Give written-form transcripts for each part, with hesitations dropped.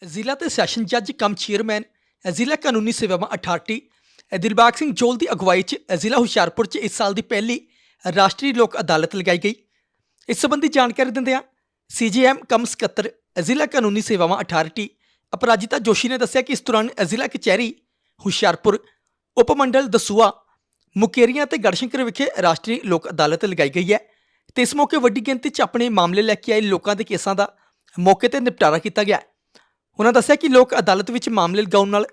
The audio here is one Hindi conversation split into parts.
ਜ਼ਿਲ੍ਹਾ ਤੇ ਸੈਸ਼ਨ ਜੱਜ ਕਮ ਚੇਅਰਮੈਨ ਜ਼ਿਲ੍ਹਾ ਕਾਨੂੰਨੀ ਸੇਵਾਵਾਂ ਅਥਾਰਟੀ ਦਿਲਬਾਗ ਸਿੰਘ ਜੋਲ ਦੀ ਅਗਵਾਈ 'ਚ ਜ਼ਿਲ੍ਹਾ ਹੁਸ਼ਿਆਰਪੁਰ 'ਚ ਇਸ ਸਾਲ ਦੀ ਪਹਿਲੀ ਰਾਸ਼ਟਰੀ ਲੋਕ ਅਦਾਲਤ ਲਗਾਈ ਗਈ। ਇਸ ਸੰਬੰਧੀ ਜਾਣਕਾਰੀ ਦਿੰਦਿਆਂ ਸੀਜੀਐਮ ਕਮ ਸਕੱਤਰ ਜ਼ਿਲ੍ਹਾ ਕਾਨੂੰਨੀ ਸੇਵਾਵਾਂ ਅਥਾਰਟੀ ਅਪਰਾਜਿਤਾ ਜੋਸ਼ੀ ਨੇ ਦੱਸਿਆ ਕਿ ਇਸ ਦੌਰਾਨ ਜ਼ਿਲ੍ਹਾ ਕਚਹਿਰੀ ਹੁਸ਼ਿਆਰਪੁਰ ਉਪ ਮੰਡਲ ਦਸੂਆ ਮੁਕੇਰੀਆਂ ਤੇ ਗੜਸ਼ੰਕਰ ਵਿਖੇ ਰਾਸ਼ਟਰੀ ਲੋਕ ਅਦਾਲਤ ਲਗਾਈ ਗਈ ਹੈ ਤੇ ਇਸ ਮੌਕੇ ਵੱਡੀ ਗਿਣਤੀ 'ਚ ਆਪਣੇ ਮਾਮਲੇ ਲੈ ਕੇ ਆਏ ਲੋਕਾਂ ਦੇ ਕੇਸਾਂ ਦਾ ਮੌਕੇ ਤੇ ਨਿਪਟਾਰਾ ਕੀਤਾ ਗਿਆ। ਉਹਨਾਂ ਦੱਸਿਆ ਕਿ ਲੋਕ ਅਦਾਲਤ ਵਿੱਚ ਮਾਮਲੇ ਲਗਾਉਣ ਨਾਲ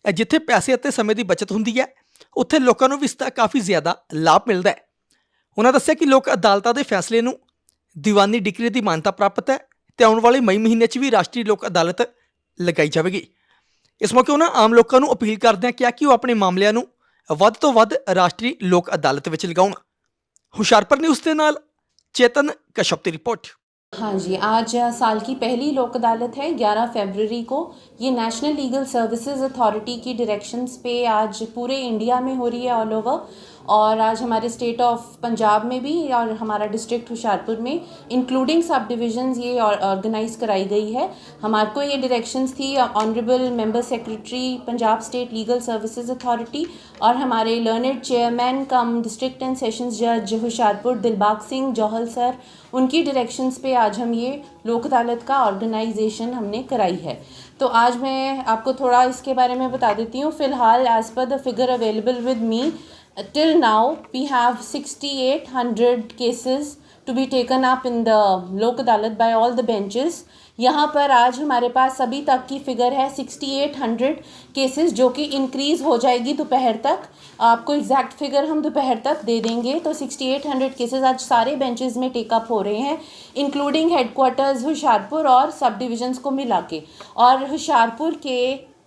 ਜਿੱਥੇ ਪੈਸੇ ਅਤੇ ਸਮੇਂ ਦੀ ਬਚਤ ਹੁੰਦੀ ਹੈ ਉੱਥੇ ਲੋਕਾਂ ਨੂੰ ਵੀ ਇਸ ਦਾ ਕਾਫੀ ਜ਼ਿਆਦਾ ਲਾਭ ਮਿਲਦਾ ਹੈ। ਉਹਨਾਂ ਦੱਸਿਆ ਕਿ ਲੋਕ ਅਦਾਲਤਾਂ ਦੇ ਫੈਸਲੇ ਨੂੰ ਦੀਵਾਨੀ ਡਿਕਰੀ ਦੀ ਮਾਨਤਾ ਪ੍ਰਾਪਤ ਹੈ ਤੇ ਆਉਣ ਵਾਲੇ ਮਈ ਮਹੀਨੇ 'ਚ ਵੀ ਰਾਸ਼ਟਰੀ ਲੋਕ ਅਦਾਲਤ ਲਗਾਈ ਜਾਵੇਗੀ। ਇਸ ਮੌਕੇ ਉਹਨਾਂ ਆਮ ਲੋਕਾਂ ਨੂੰ ਅਪੀਲ ਕਰਦਿਆਂ ਕਿਹਾ ਕਿ ਉਹ ਆਪਣੇ ਮਾਮਲਿਆਂ ਨੂੰ ਵੱਧ ਤੋਂ ਵੱਧ ਰਾਸ਼ਟਰੀ ਲੋਕ ਅਦਾਲਤ ਵਿੱਚ ਲਗਾਉਣ। ਹੁਸ਼ਿਆਰਪੁਰ ਨਿਊਜ਼ ਦੇ ਨਾਲ चेतन कश्यप की रिपोर्ट। हाँ जी, आज साल की पहली लोक अदालत है 11 फरवरी को। ये नेशनल लीगल सर्विसेज अथॉरिटी की डायरेक्शंस पे आज पूरे इंडिया में हो रही है, ऑल ओवर। और आज हमारे स्टेट ऑफ पंजाब में भी और हमारा डिस्ट्रिक्ट हुशियारपुर में इंक्लूडिंग सब डिविजन्स ये ऑर्गेनाइज कराई गई है। हमारे को ये डायरेक्शंस थी honourable member secretary Punjab state legal services authority और हमारे learned chairman cum district and sessions जज हुशियारपुर दिलबाग सिंह जौहल सर, उनकी डायरेक्शंस पे आज हम ये लोक अदालत का ऑर्गेनाइजेशन हमने कराई है। तो आज मैं आपको थोड़ा इसके बारे में बता देती हूँ। फ़िलहाल as per the figure available with me till now we have 6800 cases to be taken up in the लोक अदालत by all the benches। यहाँ पर आज हमारे पास अभी तक की फ़िगर है 6800 केसेस, जो कि इंक्रीज़ हो जाएगी दोपहर तक। आपको एग्जैक्ट फिगर हम दोपहर तक दे देंगे। तो 6800 केसेस आज सारे बेंचेस में टेकअप हो रहे हैं, इंक्लूडिंग हेडक्वार्टर्स हुशियारपुर और सब डिविजन्स को मिला के। और हुशियारपुर के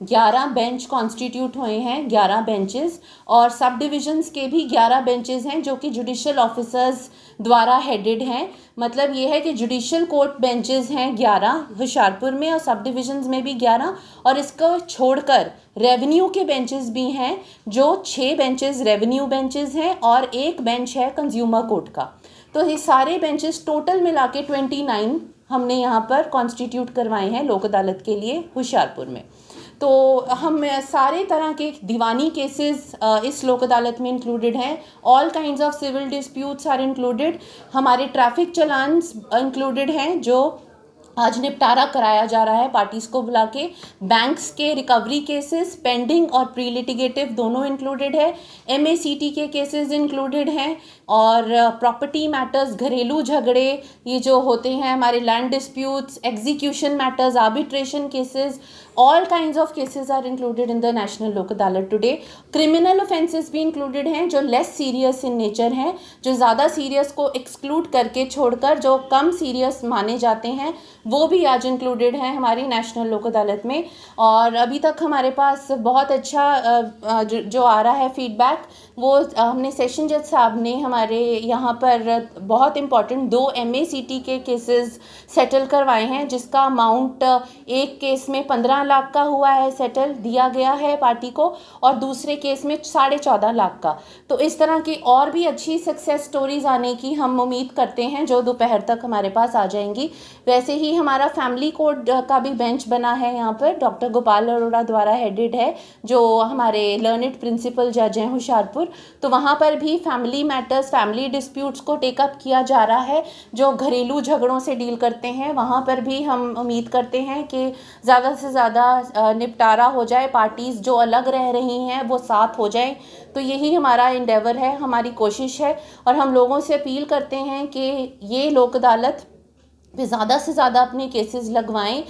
11 बेंच कॉन्स्टिट्यूट हुए हैं, 11 बेंचेस, और सब डिविजन्स के भी 11 बेंचेस हैं जो कि जुडिशल ऑफिसर्स द्वारा हेडेड हैं। मतलब ये है कि जुडिशल कोर्ट बेंचेस हैं 11 हुशियारपुर में और सब डिविजन्स में भी 11, और इसको छोड़कर रेवेन्यू के बेंचेस भी हैं जो 6 बेंचेस रेवेन्यू बेंचेस हैं और 1 बेंच है कंज्यूमर कोर्ट का। तो ये सारे बेंचेस टोटल मिला के 29 हमने यहाँ पर कॉन्स्टिट्यूट करवाए हैं लोक अदालत के लिए हुशियारपुर में। तो हम सारे तरह के दीवानी केसेस इस लोक अदालत में इंक्लूडेड हैं। All kinds of civil disputes are included. हमारे ट्रैफिक चलान्स इंक्लूडेड हैं जो आज निपटारा कराया जा रहा है पार्टीज़ को बुला के। बैंक्स के रिकवरी केसेस पेंडिंग और प्री लिटिगेटिव दोनों इंक्लूडेड है। MACT के केसेस इंक्लूडेड हैं, और प्रॉपर्टी मैटर्स, घरेलू झगड़े ये जो होते हैं हमारे, land disputes, execution matters, arbitration cases, all kinds of cases are included in the national Lok Adalat today. Criminal offences भी इंक्लूडेड हैं जो लेस सीरियस इन नेचर हैं, जो ज़्यादा सीरियस को एक्सक्लूड करके छोड़कर जो कम सीरियस माने जाते हैं वो भी आज इंक्लूडेड हैं हमारी नेशनल लोक अदालत में। और अभी तक हमारे पास बहुत अच्छा जो आ रहा है फीडबैक, वो हमने सेशन जज साहब ने हमारे यहाँ पर बहुत इम्पॉर्टेंट 2 MACT के केसेस सेटल करवाए हैं, जिसका अमाउंट एक केस में 15 लाख का हुआ है, सेटल दिया गया है पार्टी को, और दूसरे केस में 14.5 लाख का। तो इस तरह की और भी अच्छी सक्सेस स्टोरीज आने की हम उम्मीद करते हैं जो दोपहर तक हमारे पास आ जाएंगी। वैसे ही हमारा फैमिली कोर्ट का भी बेंच बना है यहाँ पर, डॉक्टर गोपाल अरोड़ा द्वारा हेडेड है, जो हमारे लर्नेड प्रिंसिपल जज हैं हुशियारपुर। तो वहाँ पर भी फैमिली मैटर्स, फैमिली डिस्प्यूट्स को टेकअप किया जा रहा है, जो घरेलू झगड़ों से डील करते हैं। वहाँ पर भी हम उम्मीद करते हैं कि ज़्यादा से ज़्यादा निपटारा हो जाए, पार्टीज़ जो अलग रह रही हैं वो साथ हो जाएं। तो यही हमारा इंडेवर है, हमारी कोशिश है, और हम लोगों से अपील करते हैं कि ये लोक अदालत पे ज़्यादा से ज़्यादा अपने केसेस लगवाएं,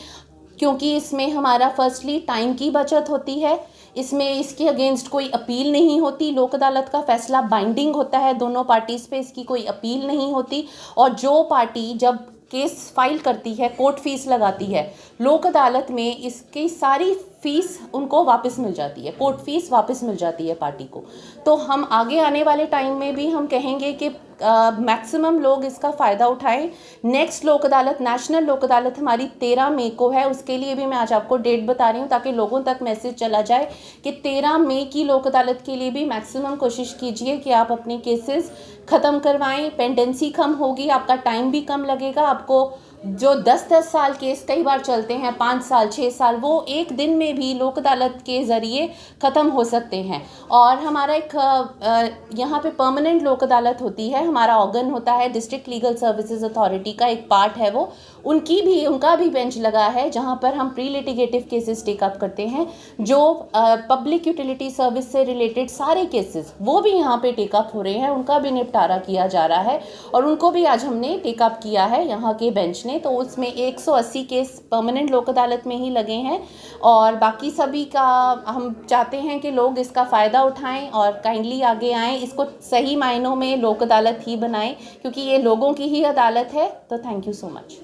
क्योंकि इसमें हमारा फर्स्टली टाइम की बचत होती है, इसमें इसके अगेंस्ट कोई अपील नहीं होती, लोक अदालत का फैसला बाइंडिंग होता है दोनों पार्टीज़ पे, इसकी कोई अपील नहीं होती। और जो पार्टी जब केस फाइल करती है, कोर्ट फीस लगाती है, लोक अदालत में इसकी सारी फ़ीस उनको वापस मिल जाती है, कोर्ट फीस वापस मिल जाती है पार्टी को। तो हम आगे आने वाले टाइम में भी हम कहेंगे कि मैक्सिमम लोग इसका फ़ायदा उठाएं। नेक्स्ट लोक अदालत, नेशनल लोक अदालत हमारी 13 मई को है, उसके लिए भी मैं आज आपको डेट बता रही हूँ ताकि लोगों तक मैसेज चला जाए कि 13 मई की लोक अदालत के लिए भी मैक्सिमम कोशिश कीजिए कि आप अपने केसेस ख़त्म करवाएं। पेंडेंसी कम होगी, आपका टाइम भी कम लगेगा, आपको जो 10-10 साल केस कई बार चलते हैं, 5 साल 6 साल, वो एक दिन में भी लोक अदालत के ज़रिए ख़त्म हो सकते हैं। और हमारा एक यहाँ पे परमानेंट लोक अदालत होती है, हमारा ऑर्गन होता है डिस्ट्रिक्ट लीगल सर्विसेज अथॉरिटी का एक पार्ट है वो, उनका भी बेंच लगा है जहाँ पर हम प्री लिटिगेटिव केसेस टेकअप करते हैं। जो पब्लिक यूटिलिटी सर्विस से रिलेटेड सारे केसेस वो भी यहाँ पे टेकअप हो रहे हैं, उनका भी निपटारा किया जा रहा है और उनको भी आज हमने टेकअप किया है यहाँ के बेंच ने। तो उसमें 180 केस परमानेंट लोक अदालत में ही लगे हैं और बाकी सभी का हम चाहते हैं कि लोग इसका फ़ायदा उठाएं और काइंडली आगे आएं, इसको सही मायनों में लोक अदालत ही बनाएं क्योंकि ये लोगों की ही अदालत है। तो थैंक यू सो मच।